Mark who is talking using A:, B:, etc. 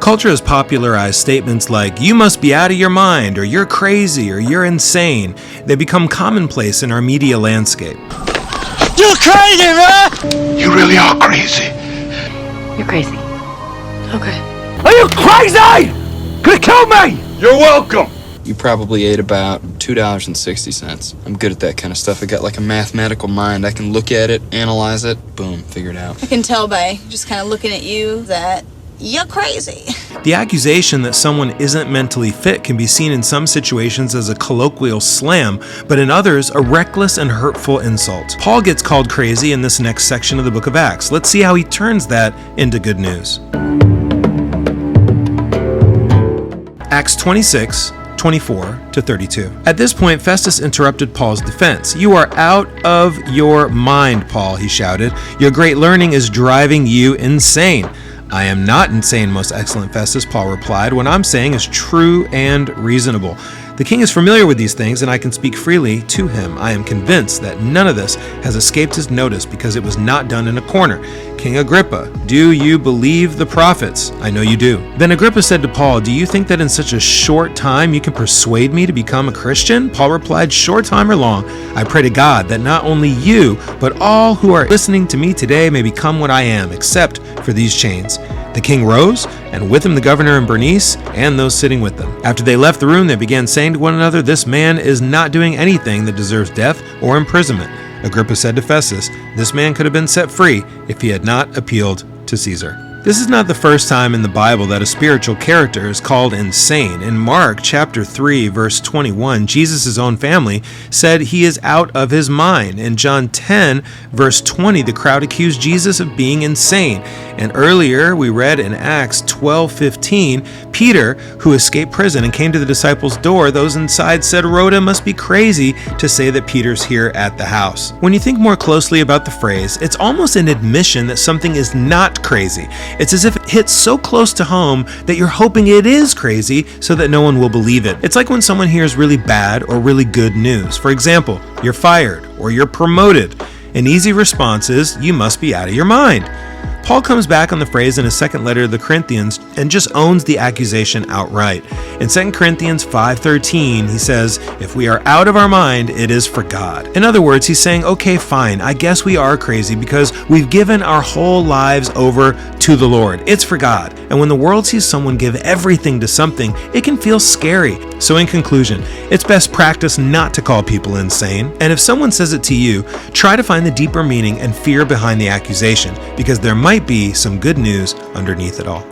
A: culture has popularized statements like, "You must be out of your mind," or "You're crazy," or "You're insane." They become commonplace in our media landscape.
B: You're crazy, man!
C: You really are crazy.
D: You're crazy. Okay.
B: Are you crazy? Could kill me!
C: You're welcome.
E: You probably ate about $2.60. I'm good at that kind of stuff. I got like a mathematical mind. I can look at it, analyze it, boom, figure it out.
F: I can tell by just kind of looking at you that you're crazy.
A: The accusation that someone isn't mentally fit can be seen in some situations as a colloquial slam, but in others, a reckless and hurtful insult. Paul gets called crazy in this next section of the book of Acts. Let's see how he turns that into good news. Acts 26:24-32. At this point, Festus interrupted Paul's defense. "You are out of your mind, Paul," he shouted. "Your great learning is driving you insane." "I am not insane, most excellent Festus," Paul replied. "What I'm saying is true and reasonable. The king is familiar with these things, and I can speak freely to him. I am convinced that none of this has escaped his notice because it was not done in a corner. King Agrippa, do you believe the prophets? I know you do." Then Agrippa said to Paul, "Do you think that in such a short time you can persuade me to become a Christian?" Paul replied, "Short time or long, I pray to God that not only you, but all who are listening to me today may become what I am, except for these chains." The king rose, and with him the governor and Bernice, and those sitting with them. After they left the room, they began saying to one another, "This man is not doing anything that deserves death or imprisonment." Agrippa said to Festus, "This man could have been set free if he had not appealed to Caesar." This is not the first time in the Bible that a spiritual character is called insane. In Mark chapter 3, verse 21, Jesus' own family said he is out of his mind. In John 10, verse 20, the crowd accused Jesus of being insane. And earlier we read in Acts 12:15, Peter, who escaped prison and came to the disciples' door, those inside said, "Rhoda must be crazy to say that Peter's here at the house." When you think more closely about the phrase, it's almost an admission that something is not crazy. It's as if it hits so close to home that you're hoping it is crazy so that no one will believe it. It's like when someone hears really bad or really good news. For example, you're fired or you're promoted. An easy response is, "You must be out of your mind." Paul comes back on the phrase in his second letter to the Corinthians and just owns the accusation outright. In 2 Corinthians 5:13, he says, "If we are out of our mind, it is for God." In other words, he's saying, okay, fine, I guess we are crazy because we've given our whole lives over to the Lord. It's for God. And when the world sees someone give everything to something, it can feel scary. So in conclusion, it's best practice not to call people insane. And if someone says it to you, try to find the deeper meaning and fear behind the accusation, because there might be some good news underneath it all.